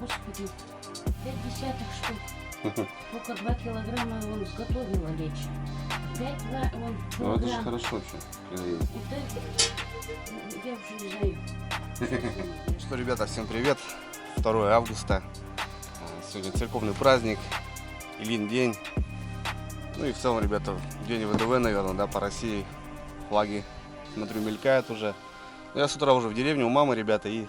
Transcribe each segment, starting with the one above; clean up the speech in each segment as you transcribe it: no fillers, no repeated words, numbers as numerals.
Господи, 5 десятых штук. Только 2 килограмма он сготовила лечь. 5 он Ну это же килограмм. хорошо, что. Вот это я уже не знаю. Что, ребята, всем привет. 2 августа. Сегодня церковный праздник. Илин день. Ну и в целом, ребята, день ВДВ, наверное, да, по России. Флаги, смотрю, мелькают уже. Я с утра уже в деревне у мамы, ребята, и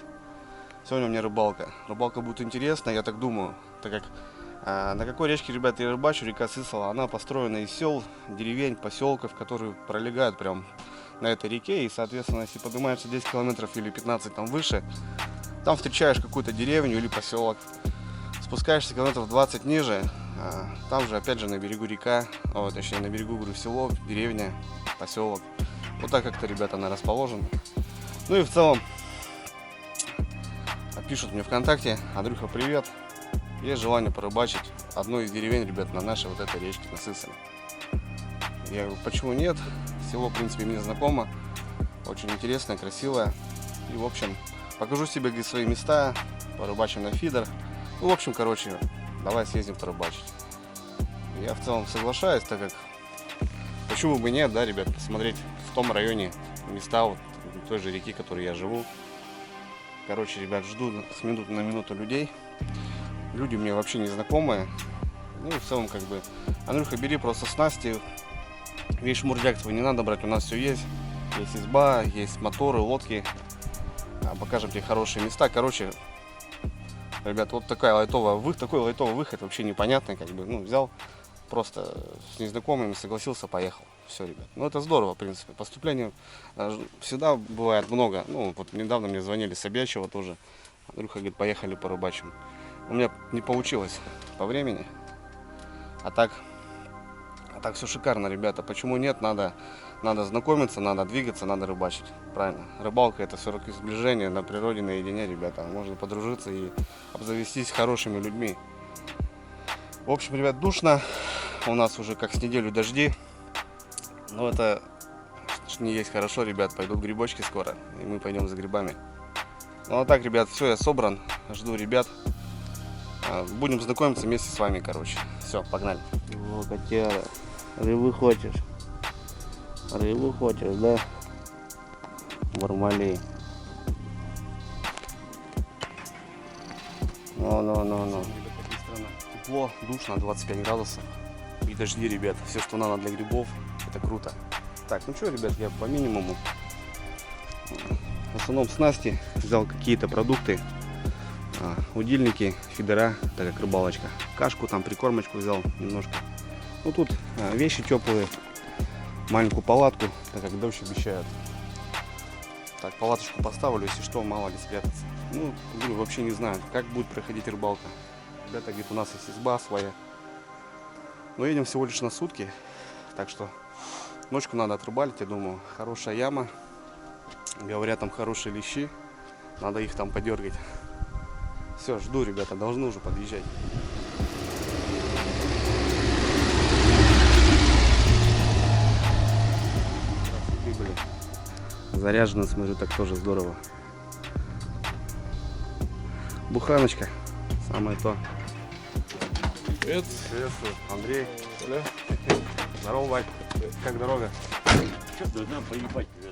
сегодня у меня рыбалка. Рыбалка будет интересная, я так думаю, так как на какой речке, ребята, я рыбачу, река Сысола, она построена из сел, деревень, поселков, которые пролегают прям на этой реке. И, соответственно, если поднимаешься 10 километров или 15 там выше, там встречаешь какую-то деревню или поселок. Спускаешься километров 20 ниже, там же опять же на берегу река, точнее на берегу, говорю, село, деревня, поселок. Вот так как-то, ребята, она расположена. Ну и в целом пишут мне ВКонтакте: Андрюха, привет, есть желание порыбачить одной из деревень, ребят, на нашей вот этой речке, на Сысоле. Я говорю, почему нет? Село, в принципе, мне знакомо, очень интересное, красивое. И, в общем, покажу себе, говорит, свои места, порыбачим на фидер. Ну, в общем, короче, давай съездим порыбачить. Я в целом соглашаюсь, так как почему бы нет, да, ребят, посмотреть в том районе места вот той же реки, в которой я живу. Короче, ребят, жду с минуты на минуту людей. Люди мне вообще не знакомые. Ну и в целом, как бы, Андрюха, бери просто снасти. Весь шмурдяк твой не надо брать, у нас все есть. Есть изба, есть моторы, лодки. Покажем тебе хорошие места. Короче, ребят, вот такой лайтовый выход, вообще непонятный, как бы, ну, взял просто с незнакомыми, согласился, поехал. Все, ребят. Ну, это здорово, в принципе. Поступлений всегда бывает много. Ну, вот недавно мне звонили с Обячева тоже. Андрюха говорит, поехали порыбачим. У меня не получилось по времени. А так все шикарно, ребята. Почему нет? Надо знакомиться, надо двигаться, надо рыбачить. Правильно. Рыбалка — это все-таки сближение на природе, наедине, ребята. Можно подружиться и обзавестись хорошими людьми. В общем, ребят, душно. У нас уже как с неделю дожди. Но это не есть хорошо, ребят. Пойдут грибочки скоро, и мы пойдем за грибами. Ну а так, ребят, все, я собран. Жду ребят. Будем знакомиться вместе с вами, короче. Все, погнали. О, котяра. Рыбу хочешь? Рыбу хочешь, да? Бармалей. Ну. Тепло, душно, 25 градусов. И дожди, ребят. Все, что надо для грибов, это круто. Так, ну что, ребят, я по минимуму. В основном снасти взял какие-то продукты. Удильники, фидера, так как рыбалочка. Кашку, там прикормочку взял немножко. Ну тут вещи теплые. Маленькую палатку, так как дождь обещают. Так, палаточку поставлю, если что, мало ли спрятаться. Ну, говорю, вообще не знаю, как будет проходить рыбалка. Ребята, говорит, у нас есть изба своя. Но едем всего лишь на сутки. Так что ночку надо отрыбалить, я думаю. Хорошая яма. Говорят, там хорошие лещи. Надо их там подергать. Все, жду, ребята, должны уже подъезжать. Заряжено, смотрю, так тоже здорово. Буханочка, самое то. Привет. Приветствую, Андрей. Оля. Здорово, Вань. Как дорога? Что должна поебать тебя?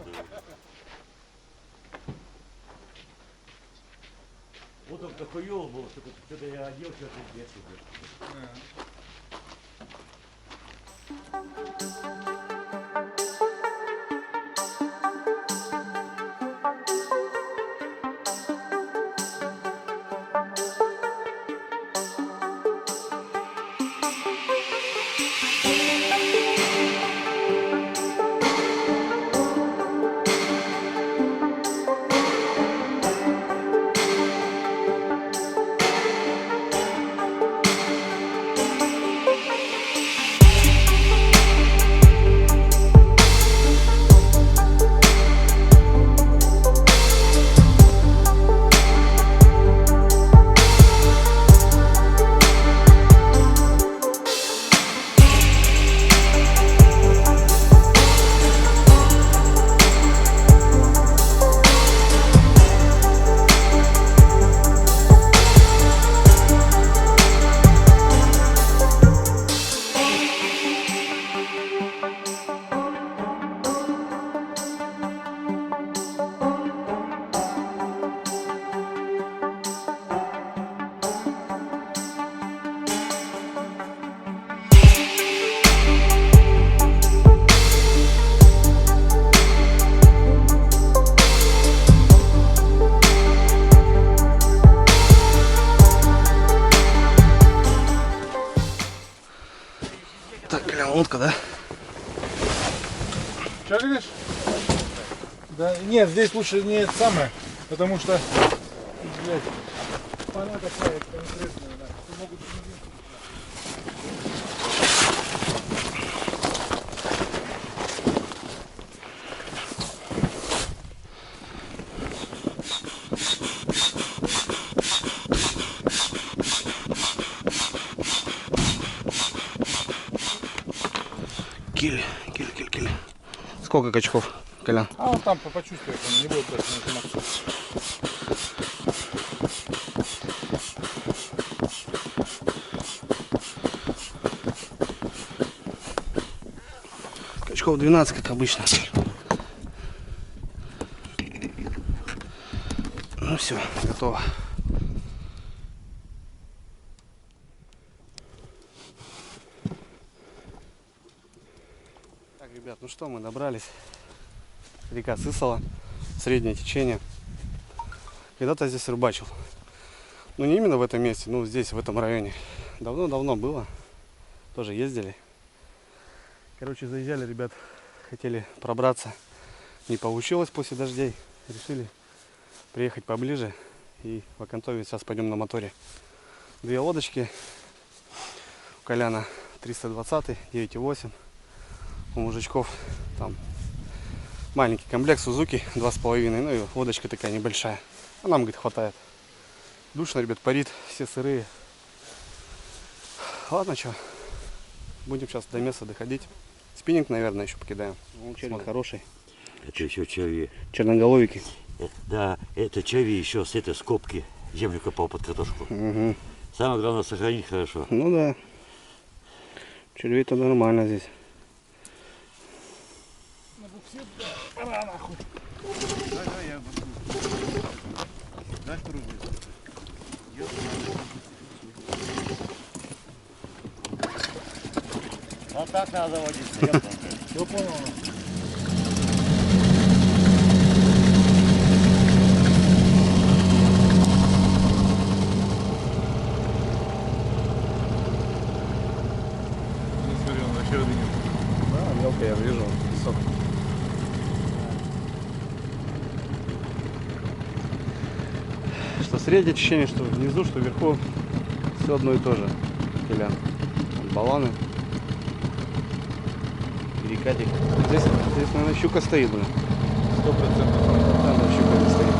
Вот он такой ёл был, что-то я одел, что-то здесь уже. Что говоришь? Да, нет, здесь лучше не это самое, потому что, блядь, она такая конкретная, да. Могут Киль. Сколько качков, Колян? А он там почувствует, он не будет больше нажиматься. Качков 12, как обычно. Ну все, готово. Так, ребят, ну что, мы добрались. Река Сысола, среднее течение. Когда-то здесь рыбачил. Ну не именно в этом месте, но здесь, в этом районе. Давно-давно было. Тоже ездили. Короче, заезжали, ребят, хотели пробраться. Не получилось после дождей. Решили приехать поближе и в Окантове сейчас пойдем на моторе. Две лодочки. У Коляна 320, 9,8. У мужичков там маленький комплект Сузуки 2,5. Ну и лодочка такая небольшая. А нам, говорит, хватает. Душно, ребят, парит, все сырые. Ладно, что, будем сейчас до места доходить. Спиннинг, наверное, еще покидаем. Черный хороший. Это еще черви. Черноголовики. Да, это черви еще с этой скобки. Землю копал под картошку. Угу. Самое главное сохранить хорошо. Ну да. Червей-то нормально здесь. Пора нахуй. Вот так надо водиться. Все понял. Смотри, он вообще выдвинет. Да, мелко я вижу. Песок. Что среднее течение, что внизу, что вверху. Все одно и то же. Колян. Баллоны. Перекатик. Здесь, наверное, щука стоит, блин. 100%. Там щука не стоит.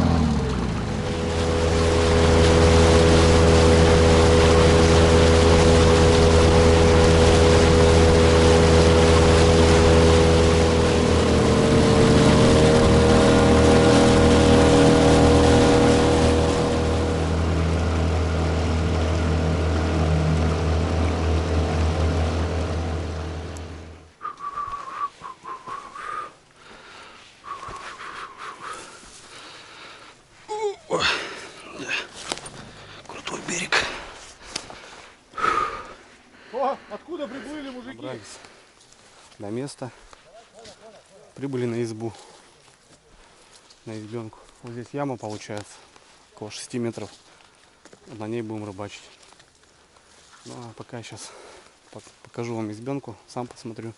Крутой берег. О, откуда приплыли мужики? Добрались до места. Прибыли на избу. На избенку. Вот здесь яма получается. Около 6 метров. На ней будем рыбачить. Ну а пока сейчас покажу вам избенку. Сам посмотрю.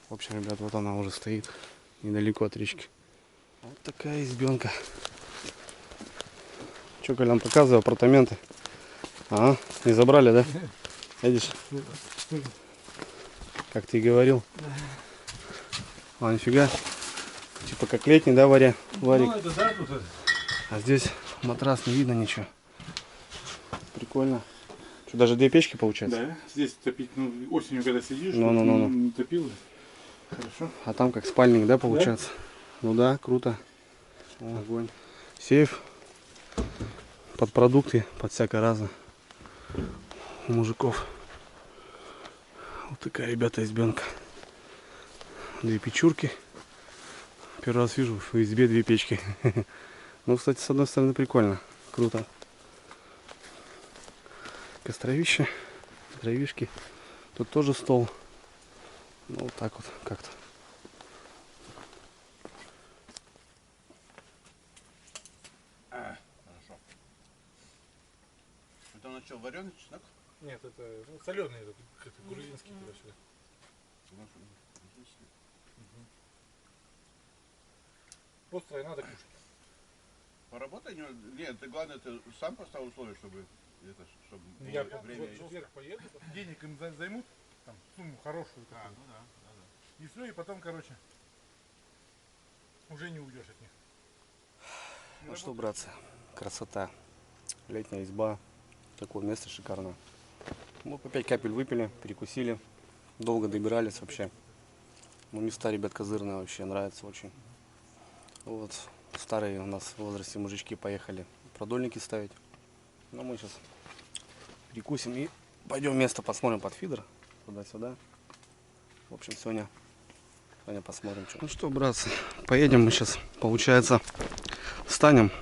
В общем, ребят, вот она уже стоит. Недалеко от речки. Вот такая избенка. Че, Колян, показываю апартаменты. А, не забрали, да? Видишь? Как ты и говорил. А, нифига. Типа как летний, да, варик? Ну, это да, тут это. А здесь матрас, не видно ничего. Прикольно. Что, даже две печки получается? Да, здесь топить, ну, осенью, когда сидишь, Ну, тут ну, ну, ну. не топил. Хорошо. А там как спальник, да, получается? Ну да, круто. О, огонь. Сейф. Под продукты, под всякое разное. У мужиков. Вот такая, ребята, избенка. Две печурки. Первый раз вижу в избе две печки. Ну, кстати, с одной стороны прикольно. Круто. Костровище. Дровишки. Тут тоже стол. Ну, вот так вот как-то. Хорошо. Это он что, вареный чеснок? Нет, это ну, соленый, это грузинский туда-сюда. острое надо кушать. Поработай, нет, ты главное, ты сам поставил условия, чтобы это, чтобы Я было время. вот вверх поеду, денег им займут, там, сумму хорошую такую. Ну да, да, да. И все, и потом, короче, уже не уйдешь от них. Ну что, братцы, красота. Летняя изба. Такое место шикарное. Мы по 5 капель выпили, перекусили. Долго добирались вообще. Ну, места, ребят, козырные вообще, нравятся очень. Вот, старые у нас в возрасте мужички поехали продольники ставить. Но мы сейчас перекусим и пойдем место посмотрим под фидер. Туда-сюда. В общем, сегодня посмотрим, что. Ну что, братцы, поедем мы сейчас, получается, встанем.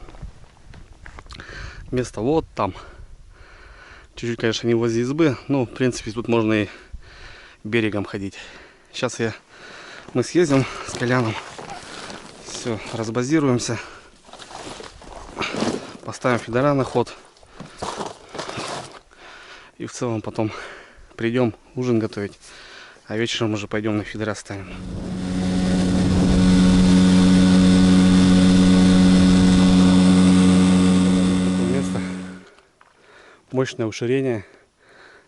Место вот там. Чуть-чуть, конечно, не возле избы, но, в принципе, тут можно и берегом ходить. Сейчас мы съездим с Коляном. Все, разбазируемся. Поставим фидера на ход. И в целом потом придем ужин готовить. А вечером уже пойдем на фидера ставим. Такое место. Мощное уширение.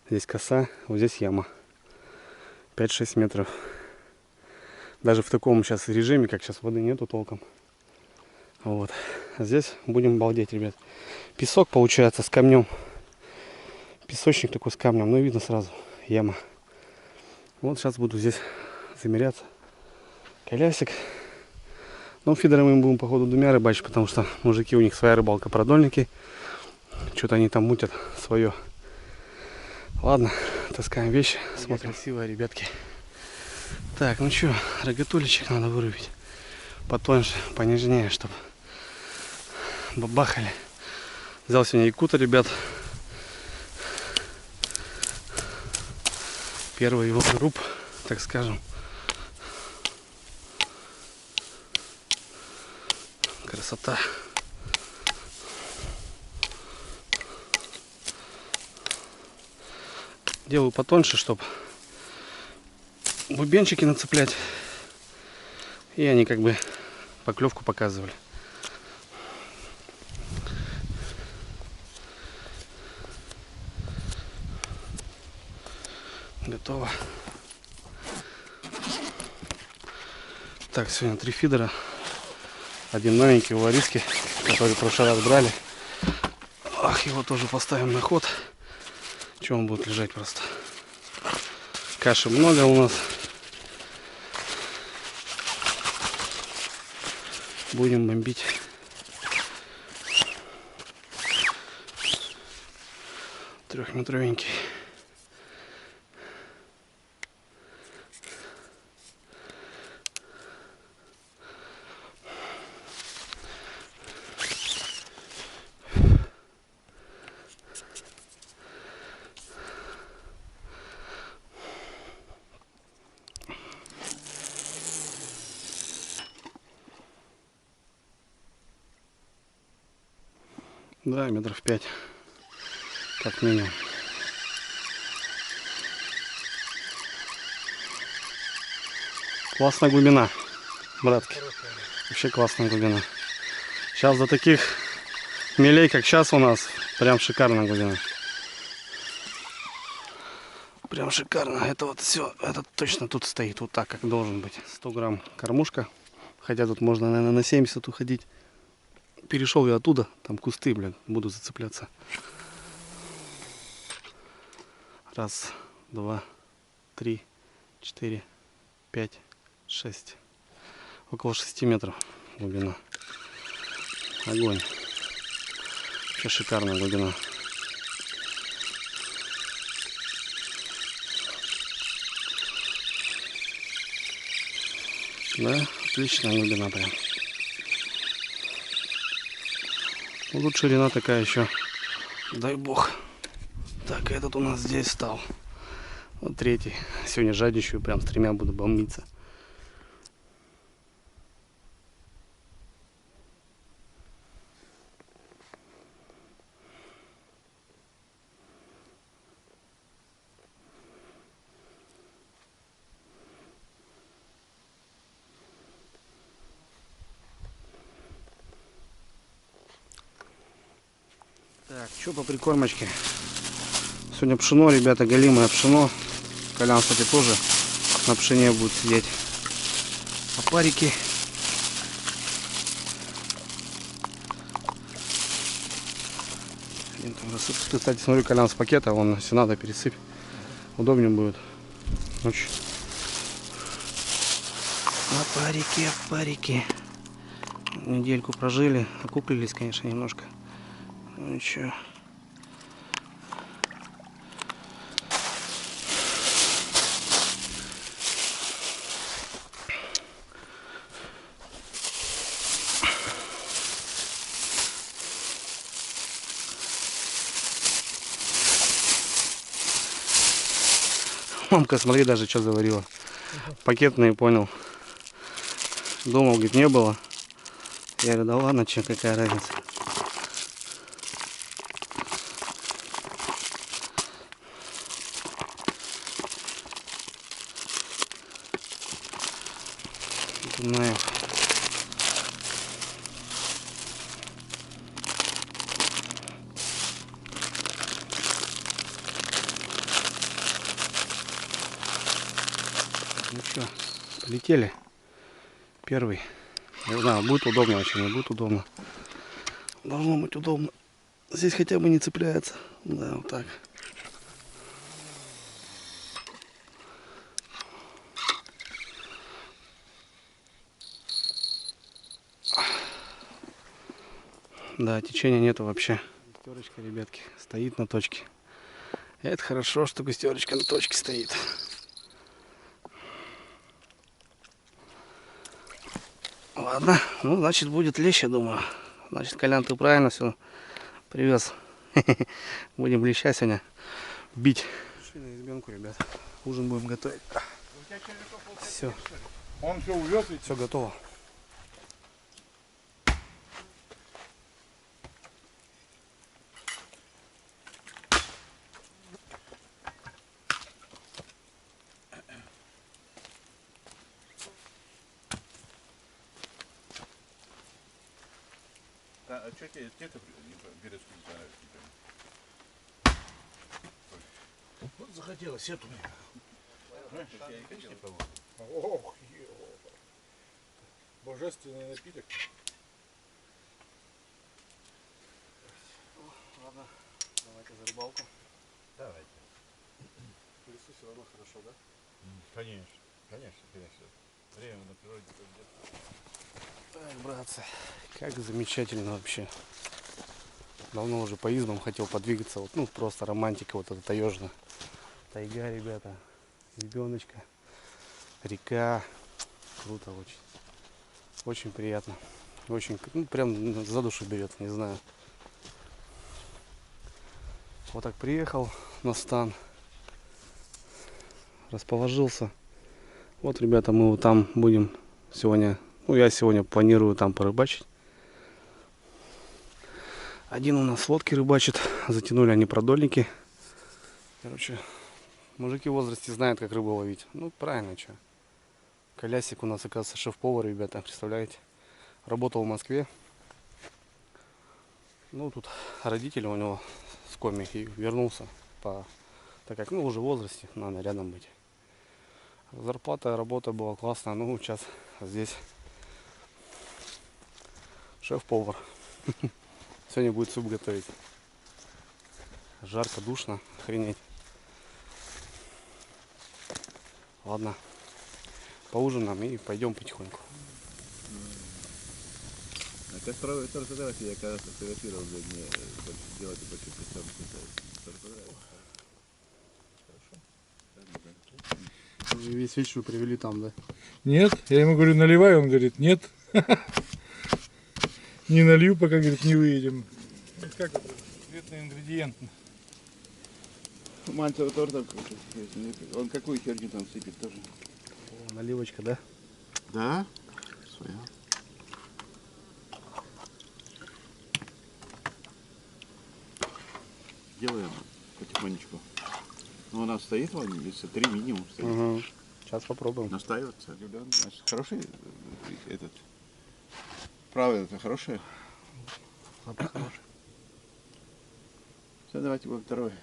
Здесь коса, вот здесь яма. 5-6 метров. Даже в таком сейчас режиме, как сейчас, воды нету толком. Вот. А здесь будем балдеть, ребят. Песок получается с камнем. Песочник такой с камнем. Ну, видно сразу. Яма. Вот сейчас буду здесь замеряться. Колясик. Ну, фидером мы будем, походу, двумя рыбачить, потому что мужики, у них своя рыбалка, продольники. Что-то они там мутят свое. Ладно, таскаем вещи. Смотрим. Красивые, ребятки. Так, ну что, рогатулечек надо вырубить. Потоньше, понежнее, чтобы бабахали. Взял сегодня якута, ребят. Первый его руб, так скажем. Красота. Делаю потоньше, чтобы бубенчики нацеплять. И они как бы поклевку показывали. Готово. Так, сегодня 3 фидера. Один новенький у Лариски, который в прошлый раз брали. Ах, его тоже поставим на ход. Че он будет лежать просто. Каши много у нас. Будем бомбить. Трехметровенький. Да, метров 5, как минимум. Классная глубина, братки. Вообще классная глубина. Сейчас до таких мелей, как сейчас у нас, прям шикарная глубина. Прям шикарно. Это вот все, это точно тут стоит, вот так, как должен быть. 100 грамм кормушка. Хотя тут можно, наверное, на 70 уходить. Перешел я оттуда, там кусты, блин, буду зацепляться. Раз, два, 3, 4, 5, 6. Около 6 метров глубина. Огонь. Вообще шикарная глубина. Да, отличная глубина прям. Ну, тут ширина такая еще, дай бог. Так, этот у нас здесь стал. Вот третий. Сегодня жадничаю, прям с 3 буду бомбиться. Так, что по прикормочке? Сегодня пшено, ребята, голимое пшено. Колян, кстати, тоже на пшене будет сидеть. Опарики. Кстати, смотрю, Колян с пакета, вон, если надо, пересыпь. Удобнее будет. Очень. Опарики, опарики. Недельку прожили, окуклились, конечно, немножко. Ну ничего. Мамка, смотри, даже что заварила. Пакетные, понял. Дома, говорит, не было. Я говорю, да ладно, че, какая разница. Дунаев. Ну что, полетели. Первый. Не знаю, будет удобно, вообще не будет удобно. Должно быть удобно. Здесь хотя бы не цепляется. Да, вот так. Да, течения нету вообще. Густерочка, ребятки, стоит на точке. Это хорошо, что густерочка на точке стоит. Ладно, ну значит будет лещ, я думаю. Значит, Колян, ты правильно все привез. Будем леща сегодня бить. Шли на избенку, ребят. Ужин будем готовить. Все. Он все увез ведь. Все готово. А что тебе это берет Вот захотелось эту. специально? Ох, божественный напиток. Ладно, давайте за рыбалку. Давайте. В лесу все равно хорошо, да? Конечно, конечно, конечно. Время на природе идет. Так, братцы, как замечательно вообще. Давно уже по избам хотел подвигаться. Вот, ну, просто романтика вот эта таежная. Тайга, ребята. Избеночка. Река. Круто очень. Очень приятно. Очень, ну, прям за душу берет, не знаю. Вот так приехал на стан. Расположился. Вот, ребята, мы вот там будем сегодня. Ну, я сегодня планирую там порыбачить. Один у нас с лодки рыбачит. Затянули они продольники. Короче, мужики в возрасте знают, как рыбу ловить. Ну, правильно, что. Колясик у нас, оказывается, шеф-повар, ребята, представляете. Работал в Москве. Ну, тут родители у него с коми и вернулся. Так как, ну, уже в возрасте, надо рядом быть. Зарплата, работа была классная. Ну, сейчас здесь шеф-повар. Сегодня будет суп готовить. Жарко, душно, охренеть. Ладно, поужинаем и пойдем потихоньку. А как второй фотографии я когда-то фотографировал, мне делать большой представку. Весь вечер привели там, да? Нет, я ему говорю, наливай, он говорит, нет. Не налью, пока, говорит, не выедем. Как это? Секретный ингредиент. Мальцева торта, он какую херню там сыпет тоже? О, наливочка, да? Да, своя. Делаем потихонечку. Ну, у нас стоит, вон, если 3 минимум стоит. Угу. Сейчас попробуем. Настаиваться. Значит, хороший этот. Правда, это хорошее. Запах хороший. Все, давайте во второй.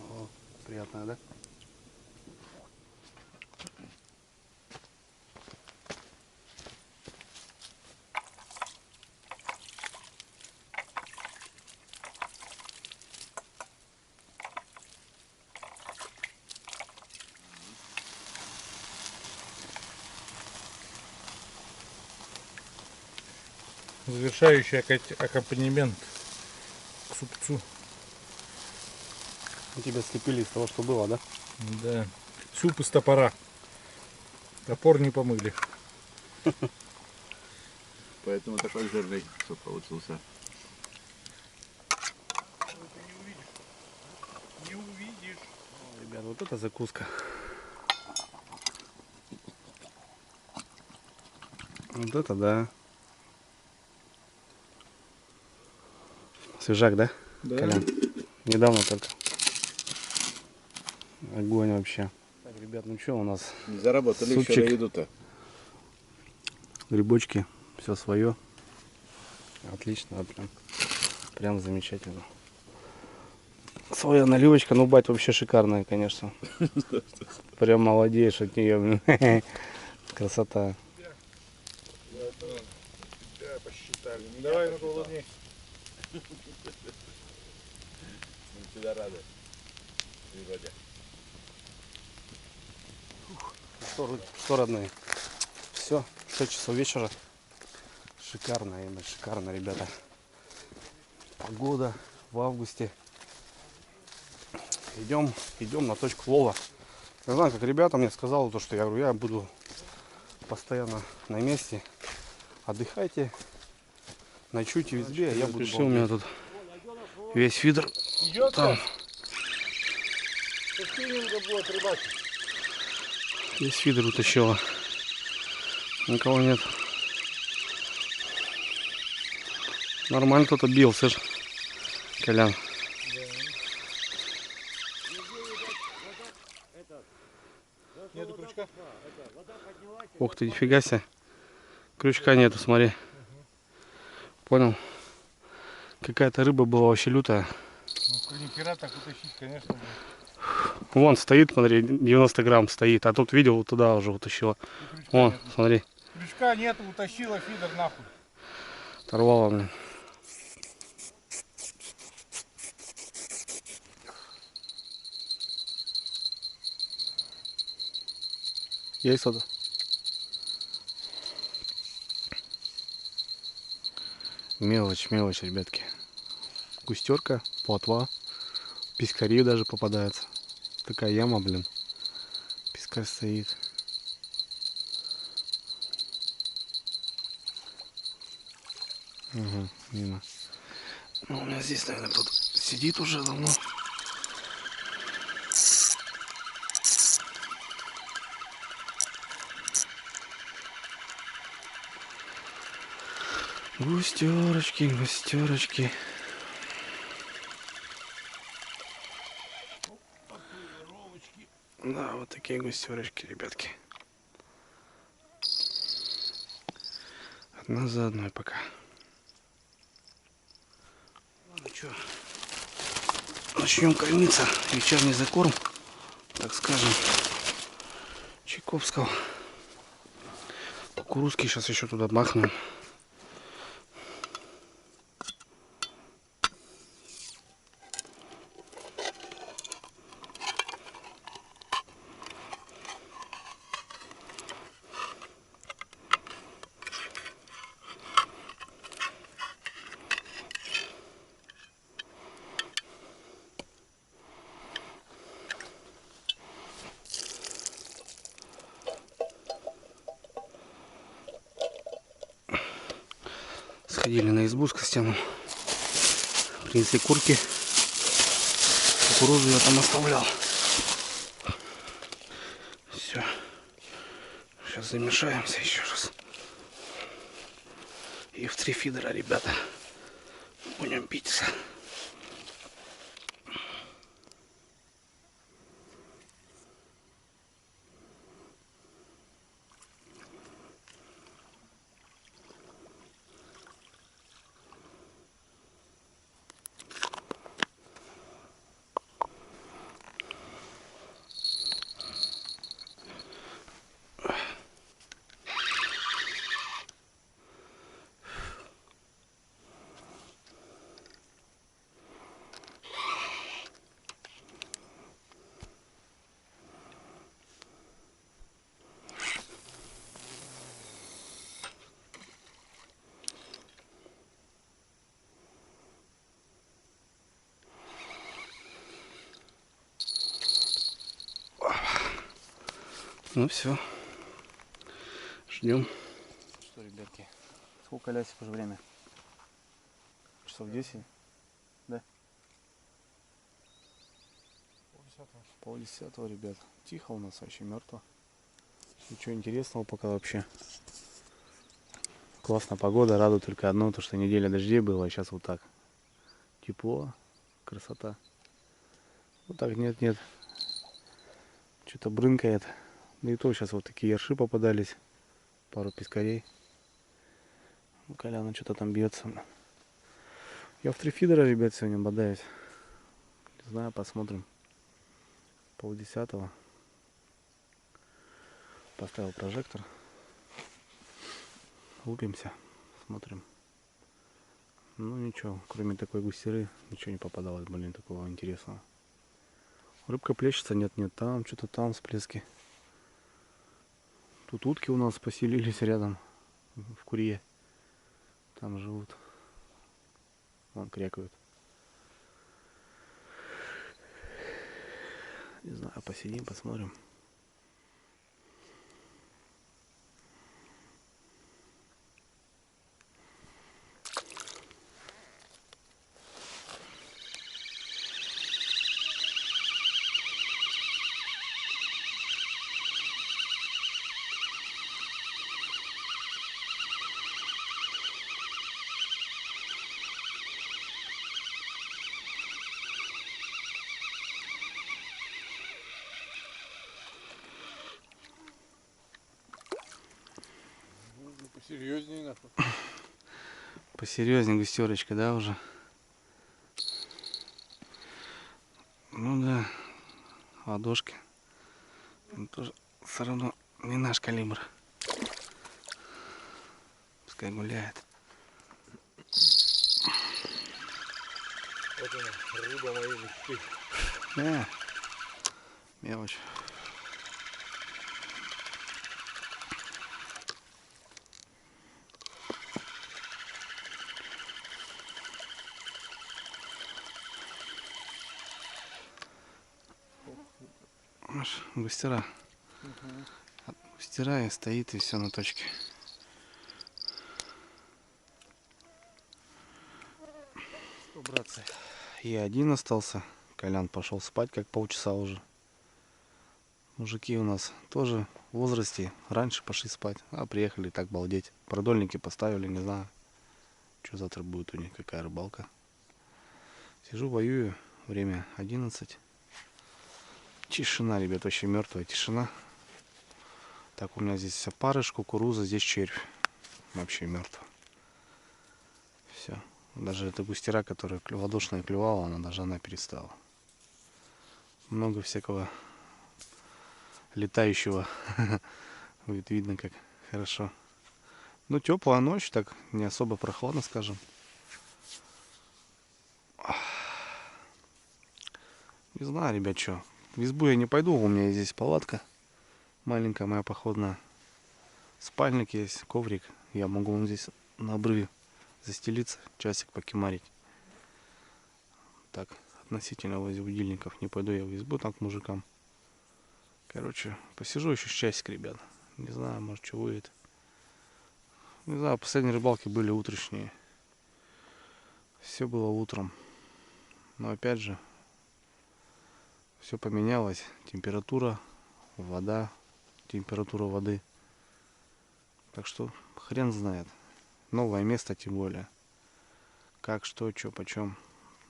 О, приятная, да? Завершающий аккомпанемент к супцу. Мы тебя слепили из того, что было, да? Да. Суп из топора. Топор не помыли. Поэтому такой жирный суп получился. Не увидишь. Ребят, вот это закуска. Вот это да. Свежак, да? Да. Колян? Недавно только. Огонь вообще. Так, ребят, ну что у нас? Не заработали Супчик. еще на еду-то. Грибочки, все свое. Отлично, прям замечательно. Своя наливочка, ну бать вообще шикарная, конечно. Прям молодеешь от нее. Красота. Да, посчитали. Давай на холоднее. Мы всегда рады. Природе. Что, родные? Все, 6 часов вечера. Шикарно, именно шикарно, ребята. Погода в августе. Идем на точку лова. Я знаю, как ребята мне сказали, то, что я говорю, я буду постоянно на месте. Отдыхайте, ночуйте везде, а я буду. У меня тут весь фидер Идет там. Со спиннинга будет рыбачить. Весь фидер утащила. Никого нет. Нормально кто-то бил, слышь, Колян. Нету крючка? Ух ты, нифига себе. Крючка нету, смотри. Понял? Какая-то рыба была вообще лютая. Ну, ни хера так утащить, конечно. Вон стоит, смотри, 90 грамм стоит. А тут видел, вот туда уже утащила. Вон, Нету. смотри, Крючка нету, утащила фидер нахуй. оторвала мне. Есть что-то? Мелочь, мелочь, ребятки. Густерка, плотва, пискари даже попадается. Такая яма, блин. Пискарь стоит. Угу, мимо. Ну, у меня здесь, наверное, кто-то сидит уже давно. Густерочки, густерочки. Да, вот такие густерочки, ребятки. Одна за одной пока. Ну что, начнем кормиться. Вечерний закорм, так скажем, Чайковского. Кукурузки сейчас еще туда махнем. Сходили на избу с Костяном. Принесли курки. Кукурузу я там оставлял. Все. Сейчас замешаемся еще раз. И в 3 фидера, ребята. Будем биться. Ну все. Ждем. Что, ребятки, сколько лясик уже время? Часов 10? Да? Полдесятого, ребят. Тихо у нас, вообще мертво. Ничего интересного пока вообще. Классная погода, радует только одно, то что неделя дождей было, а сейчас вот так. Тепло, красота. Вот так нет-нет. Что-то брынкает. Да и то сейчас вот такие ерши попадались. Пару пескарей. Коляна что-то там бьется. Я в 3 фидера, ребят, сегодня бодаюсь. Не знаю, посмотрим. Полдесятого. Поставил прожектор. Лупимся. Смотрим. Ну ничего, кроме такой густеры, ничего не попадалось, блин, такого интересного. Рыбка плещется, нет-нет, там что-то там всплески. Тут утки у нас поселились рядом, в курье. Там живут. Вон крякают. Не знаю, посидим, посмотрим. Посерьезнее, нахуй. Посерьезнее густерочка, да, уже? Ну да, ладошки. Но тоже все равно не наш калибр. Пускай гуляет. Вот она, рыба моей мечты. Мелочь. Густера. Густера и стоит, и все на точке. Что, братцы? Я один остался. Колян пошел спать, как полчаса уже. Мужики у нас тоже в возрасте. Раньше пошли спать, а приехали так балдеть. Продольники поставили, не знаю, что завтра будет у них, какая рыбалка. Сижу, воюю. Время 11. Тишина, ребят, вообще мертвая тишина. Так, у меня здесь опарыш, кукуруза, здесь червь. Вообще мертво. Все. Даже эта густера, которая ладошная клювала, она перестала. Много всякого летающего. Будет видно, как хорошо. Ну, теплая ночь, так не особо прохладно, скажем. Не знаю, ребят, что. В избу я не пойду, у меня здесь палатка. Маленькая моя походная. Спальник есть, коврик. Я могу вон здесь на обрыве застелиться, часик покемарить. Так, относительно возле будильников не пойду я в избу там к мужикам. Короче, посижу еще часик, ребят. Не знаю, может, что выйдет. Не знаю, последние рыбалки были утренние. Все было утром. Но опять же, все поменялось. Температура, вода, температура воды. Так что хрен знает. Новое место тем более. Как, что, почем.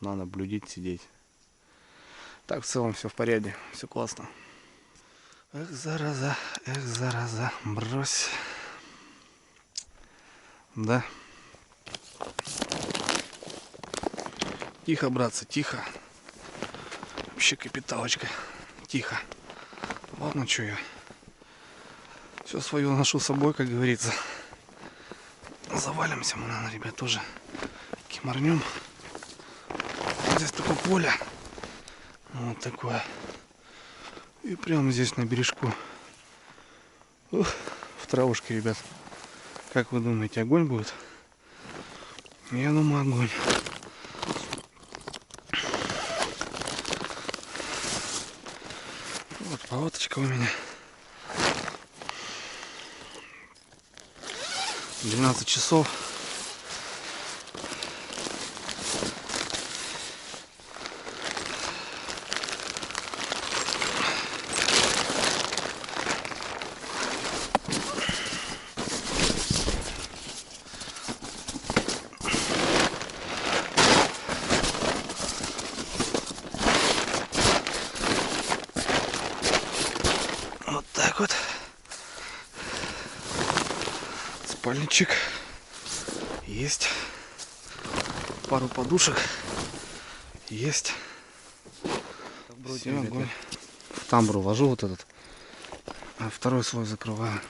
Надо наблюдать, сидеть. Так, в целом все в порядке. Все классно. Эх, зараза, брось. Да. Тихо, братцы, тихо. Вообще капиталочка. Тихо. Ладно, что я. Все свое ношу с собой, как говорится. Завалимся мы, наверное, ребят, тоже кимарнем. Здесь такое поле. Вот такое. И прямо здесь на бережку. Ух, в травушке, ребят. Как вы думаете, огонь будет? Я думаю, огонь. Вот палаточка у меня. 12 часов. Вот так вот. Спальничек есть. Пару подушек есть. Все, огонь. В тамбур ложу вот этот, а второй слой закрываю.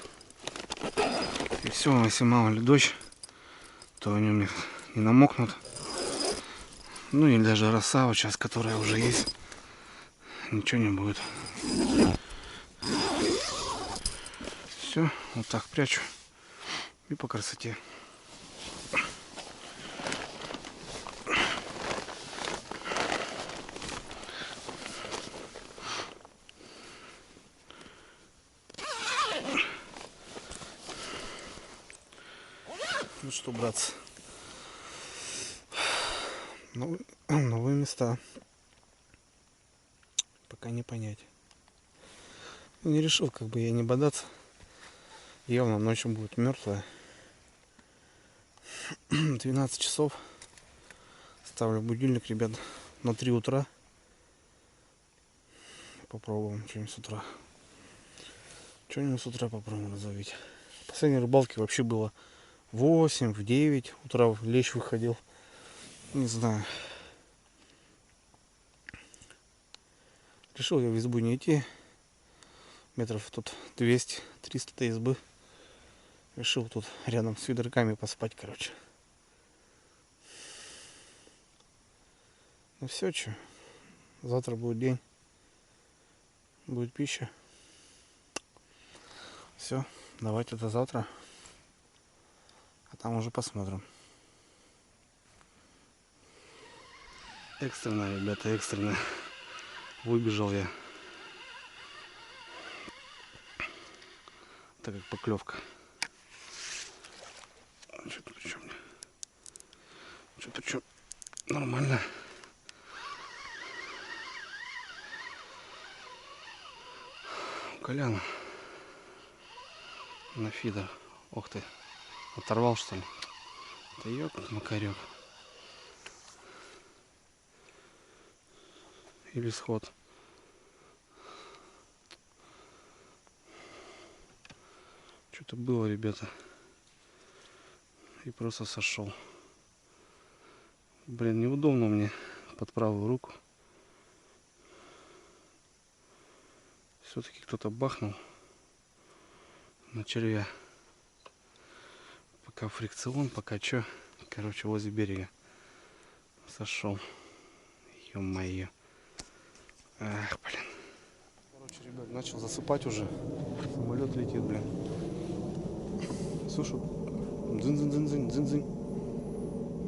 И все, если мало ли дождь, то они у меня не намокнут. Ну или даже роса вот сейчас, которая уже есть, ничего не будет. Все, вот так прячу. И по красоте. Ну что, братцы, новые места. Пока не понять. Не решил, как бы я не бодаться. Явно ночью будет мертвая. 12 часов. Ставлю будильник, ребят, на 3 утра. Попробуем что-нибудь с утра. Что-нибудь с утра попробуем разловить. Последней рыбалки вообще было в 8, в 9 утра лещ выходил. Не знаю. Решил я в избу не идти. Метров тут 200-300 до избы. Решил тут рядом с ведрками поспать, короче. Ну все, что. Завтра будет день. Будет пища. Все, давайте до завтра. А там уже посмотрим. Экстренно, ребята, экстренно. Выбежал я. Так как поклевка. Что-то причем. Что-то что. Нормально. Коляна. На фидер. Ох ты. Оторвал, что ли? Да ёк, макарек. Или сход. Что-то было, ребята. И просто сошел. Блин, неудобно мне под правую руку. Все-таки кто-то бахнул на червя. Пока фрикцион, пока что. Короче, возле берега сошел. Ё-моё. Ах, блин. Короче, ребят, начал засыпать уже. Самолет летит, блин. Слышу. Дзынь-дзынь-дзынь-дзынь-дзынь.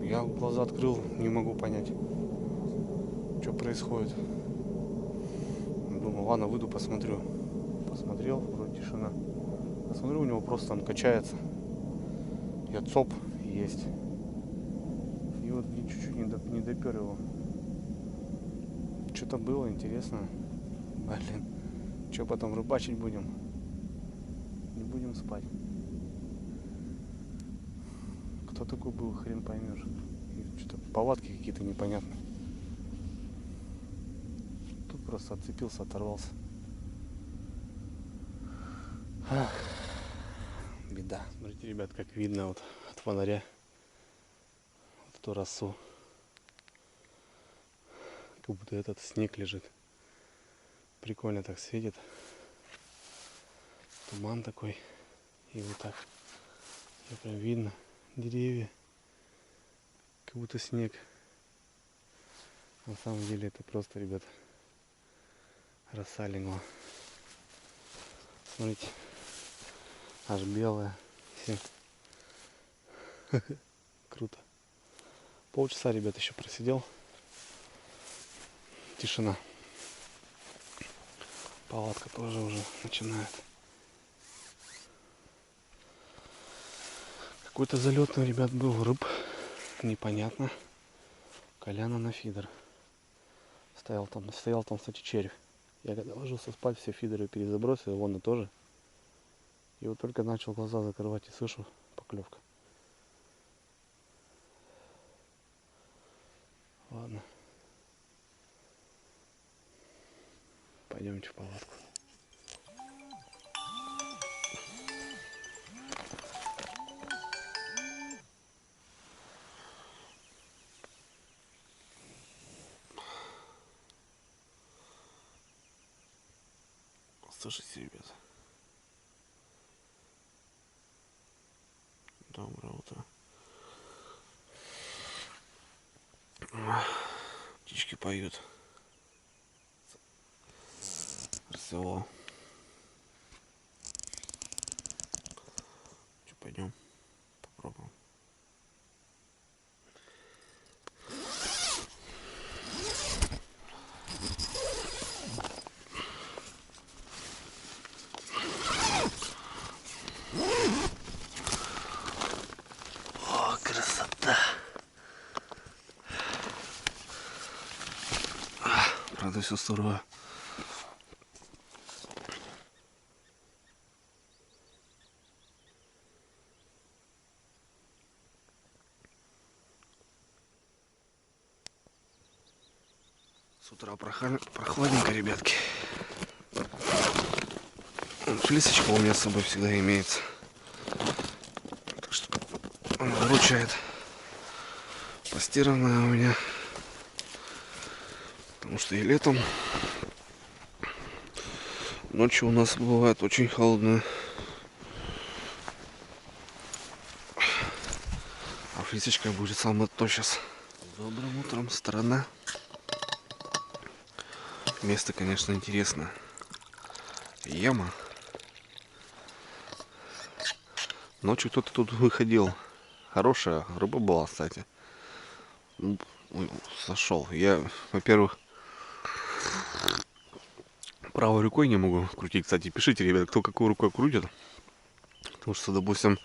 Я глаза открыл, не могу понять, что происходит. Думаю, ладно, выйду, посмотрю. Посмотрел, вроде тишина. Посмотрю, у него просто он качается. Я цоп есть. И вот чуть-чуть не допер его. Что-то было интересно. Блин. Что потом рыбачить будем? Не будем спать. Кто такой был, хрен поймешь. Что-то повадки какие-то непонятные. Тут просто отцепился, оторвался. Ах, беда. Смотрите, ребят, как видно вот от фонаря вот эту росу. Как будто этот снег лежит. Прикольно так светит. Туман такой. И вот так. И прям видно деревья. Как будто снег. На самом деле это просто, ребят, роса легла. Смотрите. Аж белая. Все. Круто. Полчаса, ребят, еще просидел. Тишина. Палатка тоже уже начинает. Какой-то залетный, ребят, был рыб. Непонятно. Коляна на фидер. Стоял там, кстати, червь. Я когда ложился спать, все фидеры перезабросил, вон и тоже. И вот только начал глаза закрывать и слышу поклевка. Ладно. Пойдемте в палатку. Слушайте, ребята. Доброе утро. Птички поют. Рассвело. Что, пойдем? Попробуем. О, красота! Правда, все здорово. С утра прохладненько, ребятки. Флисочка у меня с собой всегда имеется. Так что она выручает. Постиранная у меня. Потому что и летом ночью у нас бывает очень холодно. А флисочка будет самое то сейчас. Добрым утром, страна. Место, конечно, интересное. Яма. Ночью кто-то тут выходил. Хорошая рыба была, кстати. Сошел. Я, во-первых, правой рукой не могу крутить. Кстати, пишите, ребят, кто какой рукой крутит. Потому что, допустим,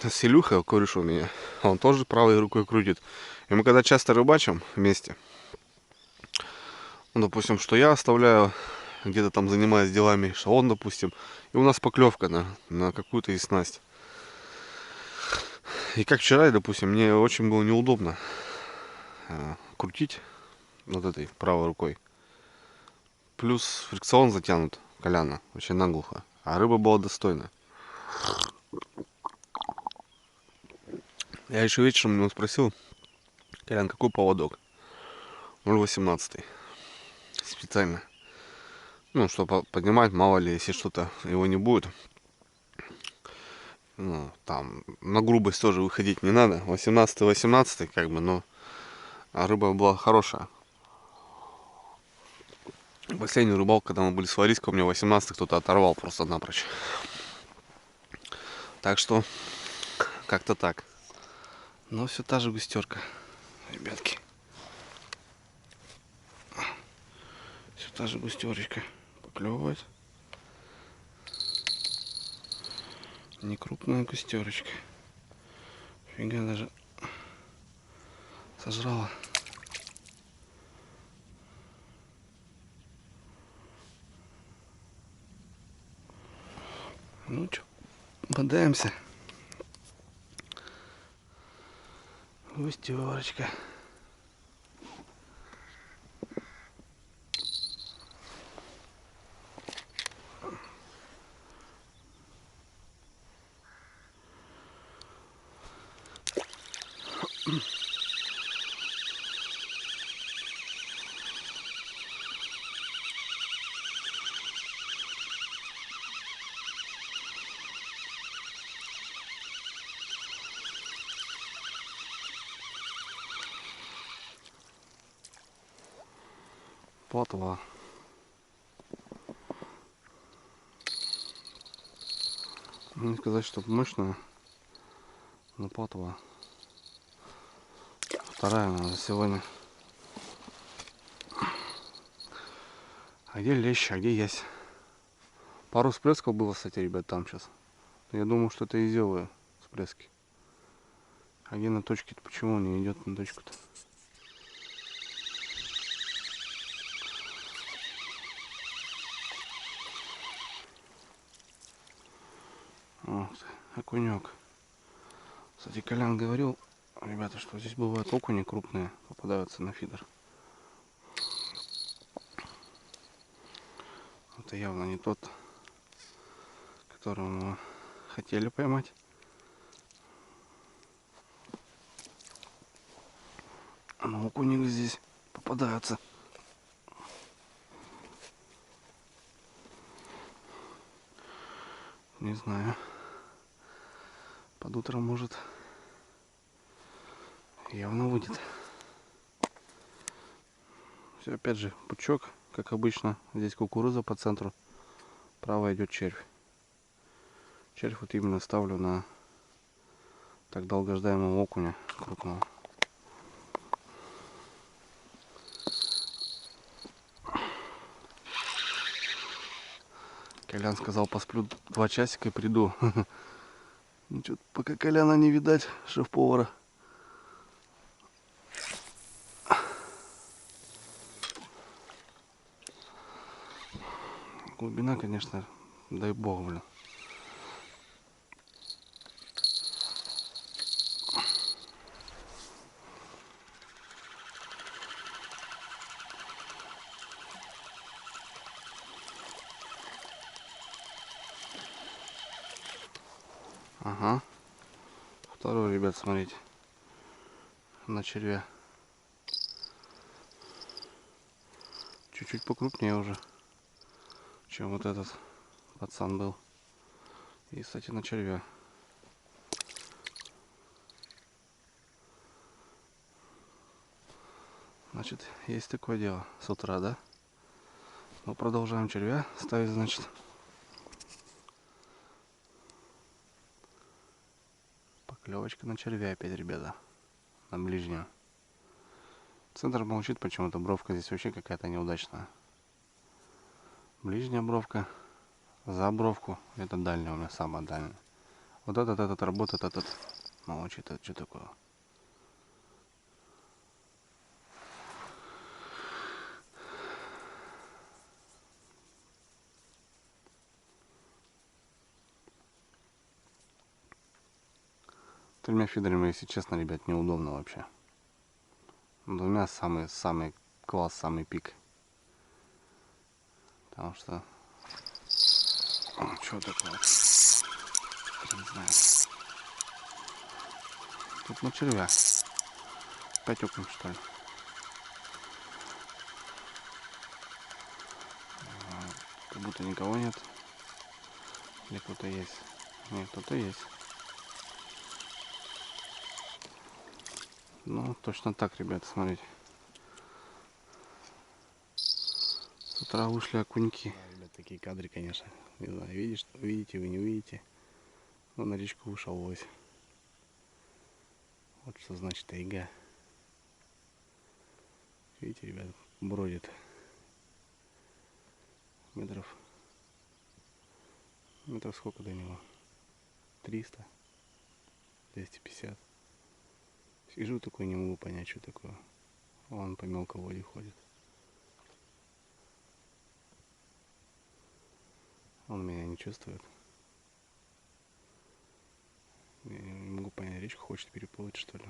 с Илюхой, кореш у меня, он тоже правой рукой крутит. И мы когда часто рыбачим вместе, ну, допустим, что я оставляю, где-то там занимаюсь делами, что он, допустим, и у нас поклевка на какую-то из снасть. И как вчера, допустим, мне очень было неудобно крутить вот этой правой рукой. Плюс фрикцион затянут, Коляна, очень наглухо. А рыба была достойная. Я еще вечером его спросил: Колян, какой поводок? 0,18. Специально. Ну, чтобы поднимать, мало ли, если что-то его не будет. Ну, там, на грубость тоже выходить не надо. 18, как бы, но рыба была хорошая. Последний рыбалку, когда мы были с Лариской, у меня 18 кто-то оторвал просто напрочь. Так что, как-то так. Но все та же густерка, ребятки. Все та же густерочка поклевывает. Не крупная густерочка. Фига, даже сожрала. Ну что, бодаемся. Густерочка. Плотва. Не сказать, что мощная, но плотва. Вторая надо сегодня. А где лещ, а где ясь? Пару всплесков было, кстати, ребят, там сейчас. Я думаю, что это изёвые всплески. А где на точке-то? Почему он не идет на точку-то? Вот, окунек. Кстати, Колян говорил, ребята, что здесь бывают окуни крупные, попадаются на фидер. Это явно не тот, которого мы хотели поймать. Но окуни здесь попадаются. Не знаю. Под утро может явно выйдет. Все, опять же, пучок, как обычно. Здесь кукуруза по центру. Право идет червь. Червь вот именно ставлю на так долгождаемого окуня крупного. Колян сказал, посплю 2 часика и приду. Ну, что-то пока Коляна не видать, шеф-повара. Глубина, конечно, дай бог, блин. Ага. Второй, ребят, смотрите. На червя. Чуть-чуть покрупнее уже, чем вот этот пацан был. И, кстати, на червя. Значит, есть такое дело с утра, да? Но продолжаем червя ставить, значит. Поклевочка на червя опять, ребята. На ближнюю. Центр молчит почему-то. Бровка здесь вообще какая-то неудачная. Ближняя бровка. За бровку. Это дальняя у меня, самая дальняя. Вот этот работает, этот молчит. Это что такое? Тремя фидерами, если честно, ребят, неудобно вообще. Двумя самый класс, самый пик. Потому что... Что такое? Не знаю. Тут на червя. 5 окон, что ли. Как будто никого нет. Или кто-то есть. Нет, кто-то есть. Ну, точно так, ребята, смотрите. С утра вышли окуньки. Да, ребят, такие кадры, конечно. Не знаю, видите вы, не видите. Но на речку вышел лось. Вот что значит тайга. Видите, ребят, бродит. Метров сколько до него? 300, 250. Сижу такой, не могу понять, что такое. Он по мелководью ходит. Он меня не чувствует. Я не могу понять, речку хочет переплыть, что ли.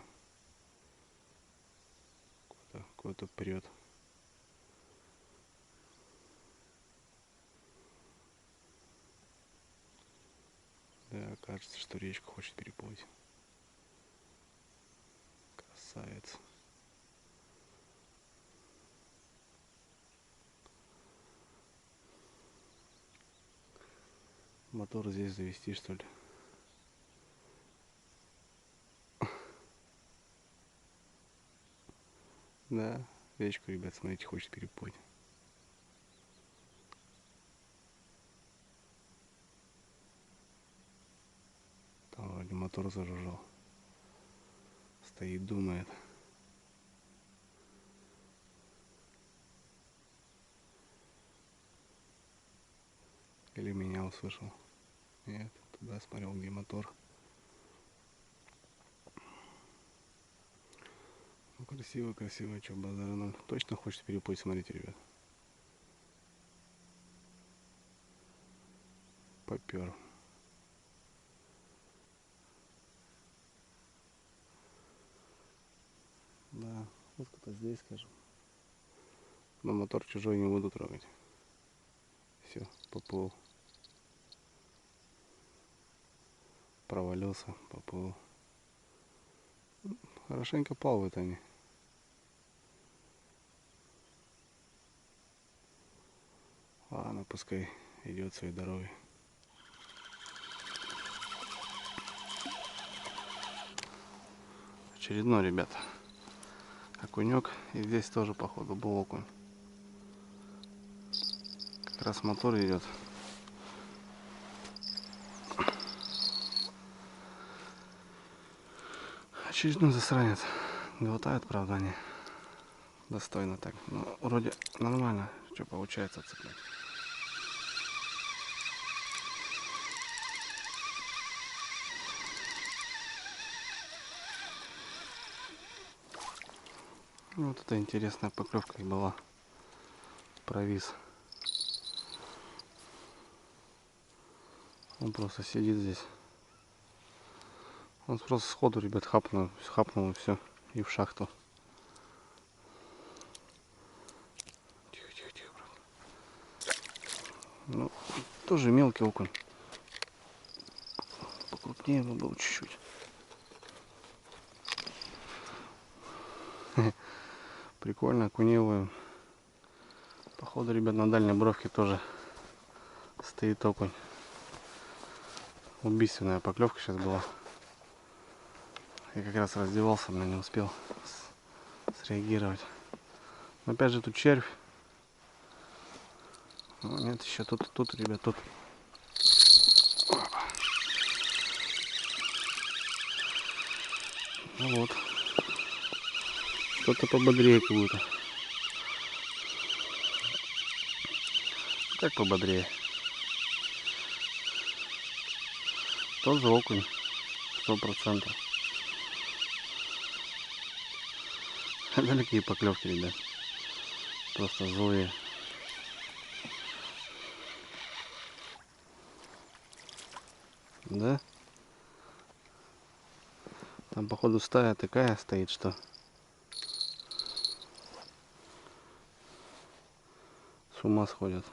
Куда-то прет. Да, кажется, что речку хочет переплыть. Красавец. Мотор здесь завести, что ли? Да, речку, ребят, смотрите, хочет переплыть. Там вроде мотор зажужжал. Стоит, думает. Или меня услышал. Нет, Туда смотрел, где мотор. Ну, красиво, красиво, что базара ноль. Точно хочется переплыть, смотрите, ребят. Попер. Да, вот кто-то здесь, скажем. Но мотор чужой не буду трогать. Все, поплыл. Провалился, поплыл. Хорошенько плавают они. Ладно, пускай идет своей дорогой. Очередной, ребята, окунек. И здесь тоже, походу, был окунь. Как раз мотор идет. Очередной засранец. Глотают, правда, они достойно так. Но вроде нормально, что получается цеплять. Вот это интересная поклевка и была. Провис. Он просто сидит здесь. Он просто сходу, ребят, хапнул и все. И в шахту. Тихо, тихо, тихо, брат. Ну, тоже мелкий окунь. Покрупнее бы был чуть-чуть. Прикольно, окуней ловим. Походу, ребят, на дальней бровке тоже стоит окунь. Убийственная поклевка сейчас была. Я как раз раздевался, но не успел среагировать. Но опять же тут червь. О, нет, еще тут, ребят, тут. Ну вот. Что-то пободрее как будто. Как пободрее? Тоже окунь. 100%. Далекие поклевки, ребят. Просто злые. Да? Там, походу, стая такая стоит, что с ума сходят.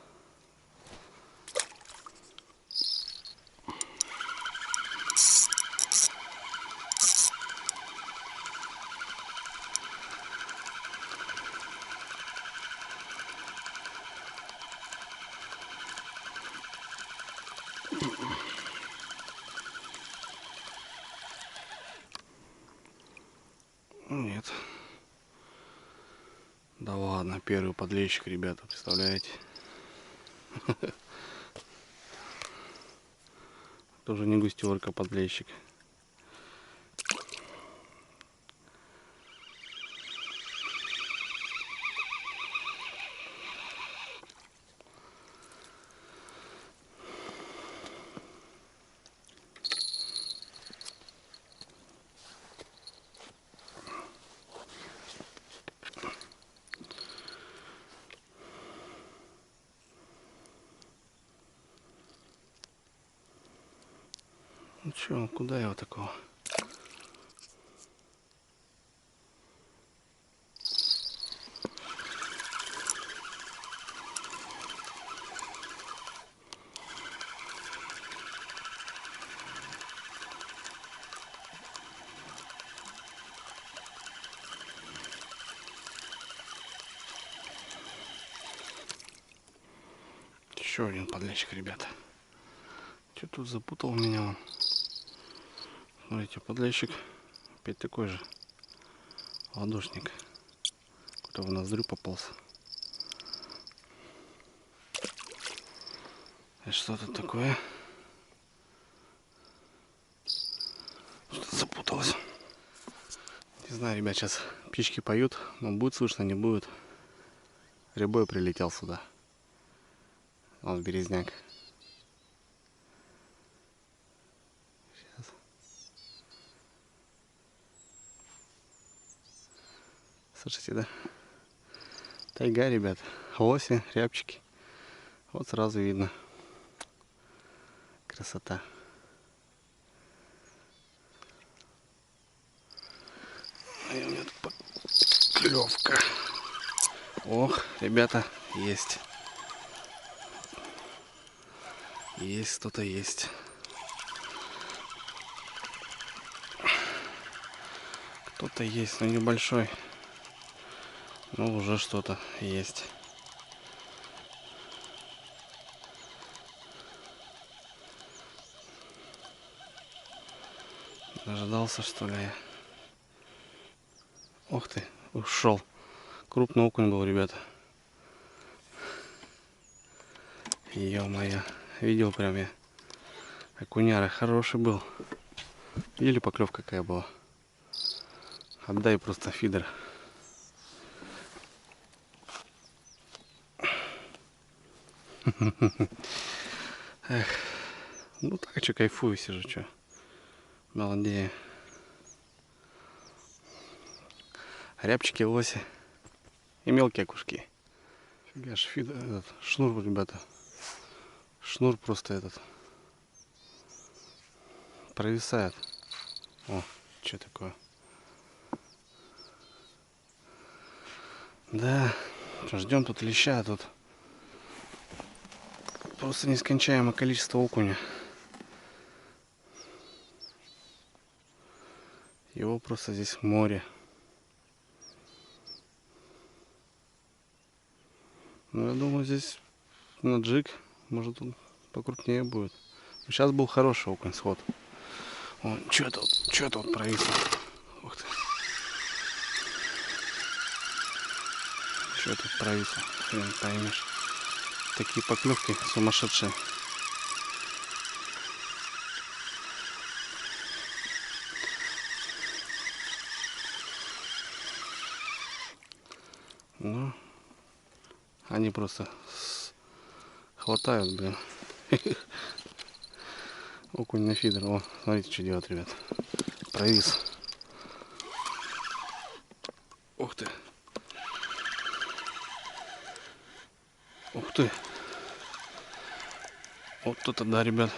Нет. Да ладно, первый подлещик, ребята, представляете? Тоже не густерка, подлещик. Ну чё, куда его такого? Еще один подлещик, ребята. Что тут запутал меня он? Смотрите, подлещик опять такой же ладошник. Какой-то в ноздрю пополз. И что тут такое? Что-то запуталось. Не знаю, ребят, сейчас птички поют, но будет слышно, не будет. Рябой прилетел сюда. Вот березняк. Слышите, да? Тайга, ребят. Лоси, рябчики. Вот сразу видно. Красота. А у меня тут клевка. Ох, ребята, есть. Есть, кто-то есть. Кто-то есть, но небольшой. Но уже что-то есть. Дождался, что ли, я. Ух ты, ушел. Крупный окунь был, ребята. Ё-моё. Видел прям я. Окуняра хороший был. Видели, поклевка какая была? Отдай просто фидер. Эх. Ну так, а что, кайфую сижу, что. Молодею. Рябчики, лоси. И мелкие окушки. Фига ж, фидер, этот, шнур, ребята. Шнур просто этот. Провисает. О, что такое? Да, ждем тут леща, тут просто нескончаемое количество окуня. Его просто здесь море. Ну, я думаю, здесь на джиг, может, он покрупнее будет. Сейчас был хороший окунь сход. Что-то вот провисло. Ух ты. Что тут провисло? Хрен поймешь. Такие поклевки сумасшедшие. Ну, они просто хватают, блин. Окунь на фидер. О, смотрите, что делать, ребят. Провис. Ух ты. Ух ты. Вот тут, да, ребят.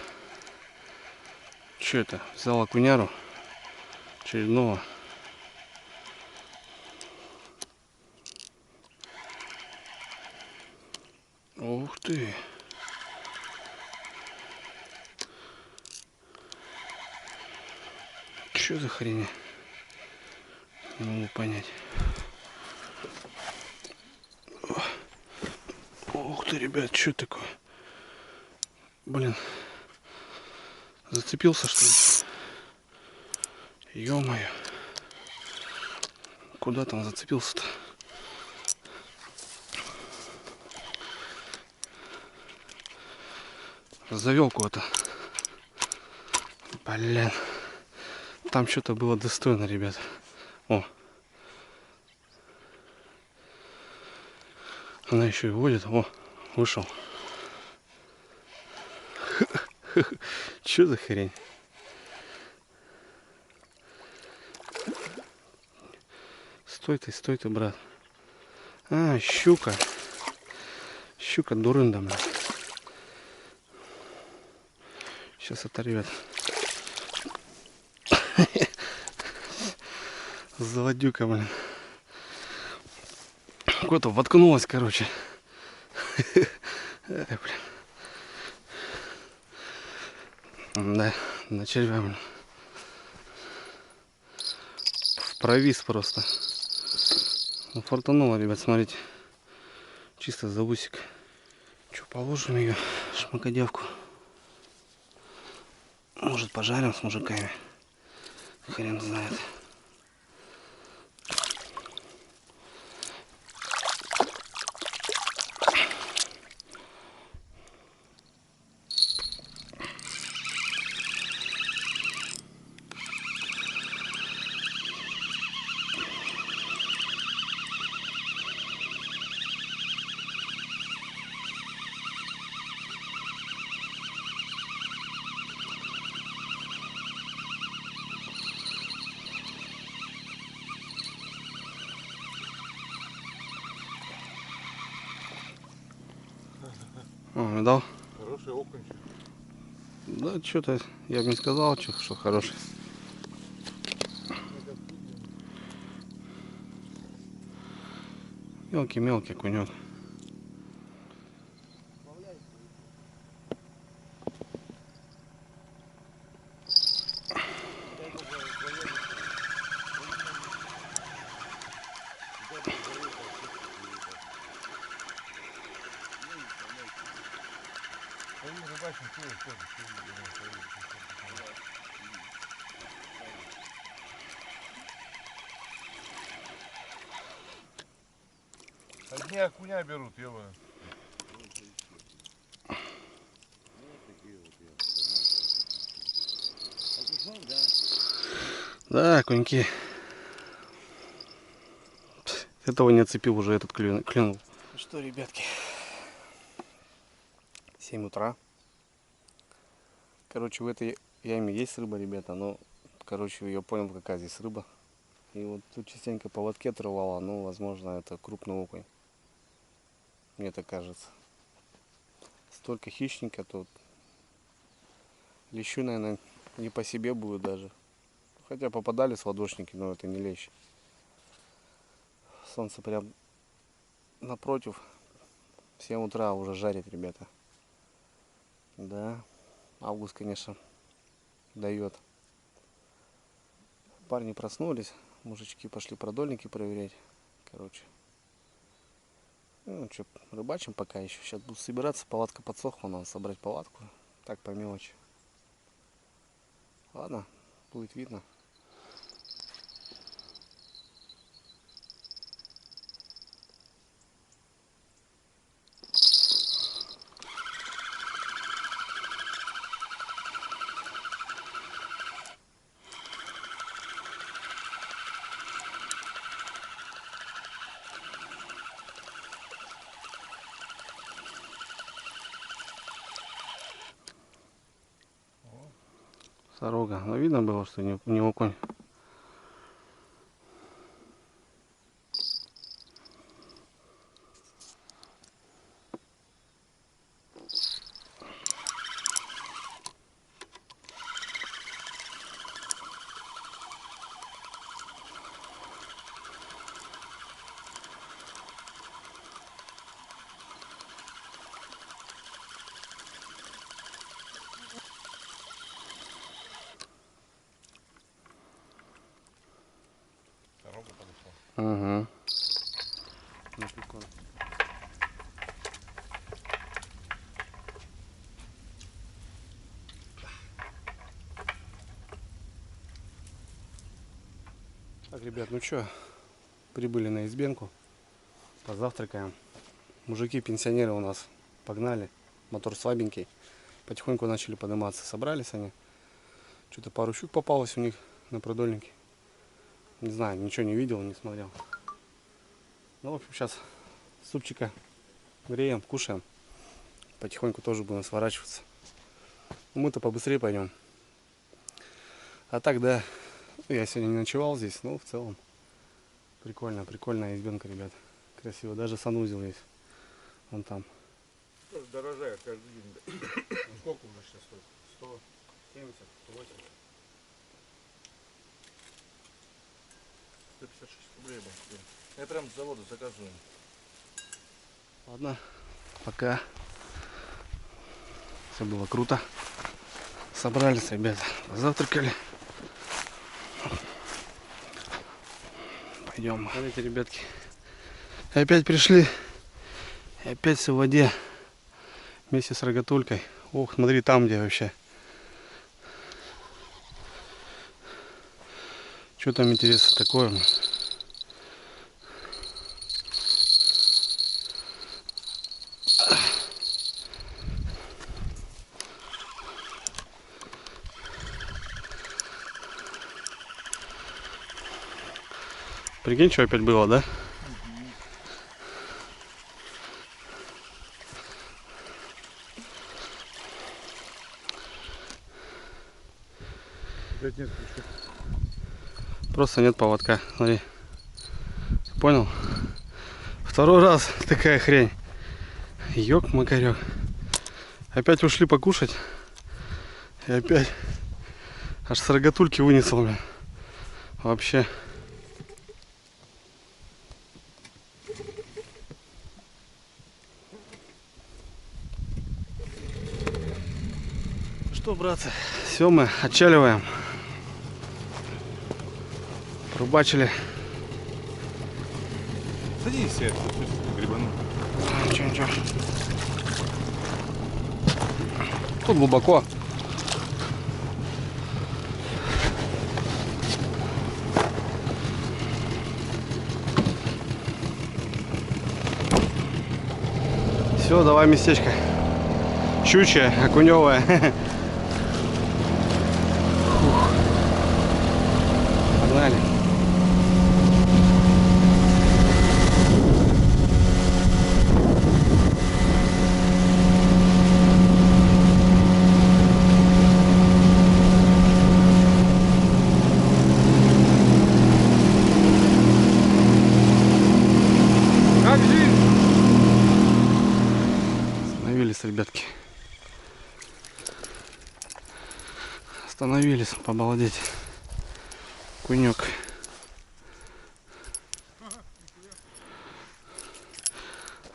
Что это? Взял окуняру очередного. Ух ты. Что за хрень? Не могу понять. Ух ты, ребят, что такое? Блин. Зацепился, что ли? Ё-моё. Куда там зацепился-то? Завел кого-то. Блин. Там что-то было достойно, ребят. О. Она еще и водит. О, вышел. Что за хрень? Стой ты, брат. А, щука. Щука дурында, блин. Сейчас оторвет. Заводюка, блин. Куда-то воткнулась, короче. Да, на червя, блин. Провис просто. Ну, фартануло, ребят, смотрите. Чисто за усик. Че, положим ее, шмакодевку. Может, пожарим с мужиками. Хрен знает. О, видал? Хороший окунь. Да, что-то я бы не сказал, что хороший. Мелкий окунек. Одни окуня берут, ё-моё. Да, окуньки. Этого не отцепил, уже этот клюнул. Ну что, ребятки, 7 утра. Короче, в этой яме есть рыба, ребята, но, короче, я понял, какая здесь рыба. И вот тут частенько поводки отрывала, ну, возможно, это крупный окунь. Мне так кажется. Столько хищника тут. Лещу, наверное, не по себе будет даже. Хотя попадались ладошники, но это не лещ. Солнце прям напротив. В 7 утра уже жарит, ребята. Да, август, конечно, дает. Парни проснулись, мужички пошли продольники проверять. Короче. Ну что, рыбачим пока еще. Сейчас буду собираться, палатка подсохла, надо собрать палатку. Так, по мелочи. Ладно, будет видно. Сорога. Но видно было, что не окунь. Дорога подошла. Угу. Ну, прикольно. Так, ребят, ну что, прибыли на избенку, позавтракаем. Мужики, пенсионеры у нас погнали, мотор слабенький, потихоньку начали подниматься, собрались они. Что-то пару щук попалось у них на продольнике. Не знаю, ничего не видел, не смотрел. Ну, в общем, сейчас супчика греем, кушаем. Потихоньку тоже будем сворачиваться. Мы-то побыстрее пойдем. А так, да, я сегодня не ночевал здесь, но в целом прикольно, прикольная избенка, ребят. Красиво, даже санузел есть. Вон там. Дорожает каждый день. Сколько уже сейчас стоит? 170, 180. 156 рублей был. Я прям с завода заказываю. Ладно, пока. Все было круто. Собрались, ребята, завтракали. Пойдем. Смотрите, ребятки. Опять пришли. И опять все в воде. Вместе с рогатулькой. Ох, смотри, там где вообще. Что там интересно такое? Прикинь, что опять было, да? Опять нет ключа. Просто нет поводка. Смотри. Понял? Второй раз такая хрень. Ёк-макарёк. Опять ушли покушать. И опять аж с рогатульки вынесло, бля. Вообще. Что, братцы, все, мы отчаливаем. Рыбачили. Садись, я грибану. Ничего. Тут глубоко. Все, давай местечко. Щучье, окуневое. Погнали. Как жизнь? Остановились, ребятки. Остановились, побалдеть. Кунек.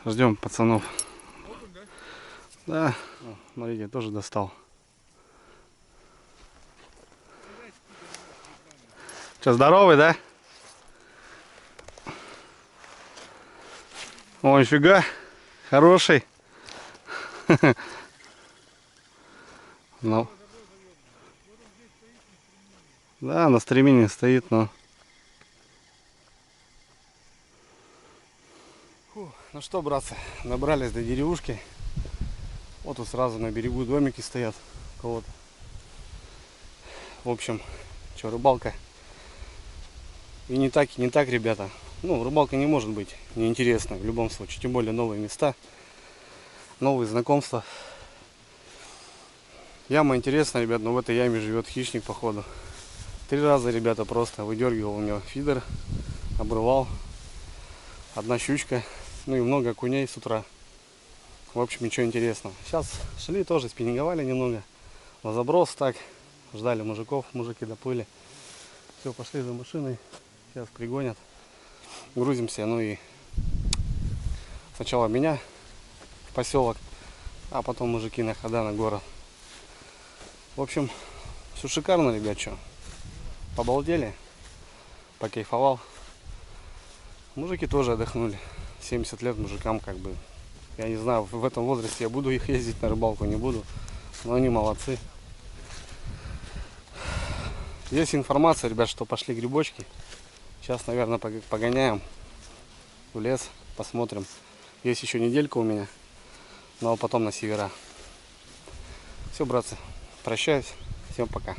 Ждем пацанов. Да, смотрите, тоже достал. Че, здоровый, да? О, нифига, хороший. Ну. Да, на стремени стоит, но... Ну что, братцы, добрались до деревушки. Вот тут сразу на берегу домики стоят у кого-то. В общем, что, рыбалка. И не так, ребята. Ну, рыбалка не может быть неинтересной в любом случае. Тем более новые места, новые знакомства. Яма интересная, ребят, но в этой яме живет хищник, походу. 3 раза, ребята, просто выдергивал у него фидер, обрывал. Одна щучка, ну и много окуней с утра. В общем, ничего интересного. Сейчас шли тоже, спиннинговали немного. На заброс так, ждали мужиков, мужики доплыли. Все, пошли за машиной, сейчас пригонят. Грузимся, ну и сначала меня в поселок, а потом мужики на хода на город. В общем, все шикарно, ребят, что. Побалдели, покайфовал. Мужики тоже отдохнули. 70 лет мужикам, как бы. Я не знаю, в этом возрасте я буду их ездить на рыбалку, не буду. Но они молодцы. Есть информация, ребят, что пошли грибочки. Сейчас, наверное, погоняем в лес, посмотрим. Есть еще неделька у меня. Ну а потом на севера. Все, братцы, прощаюсь. Всем пока.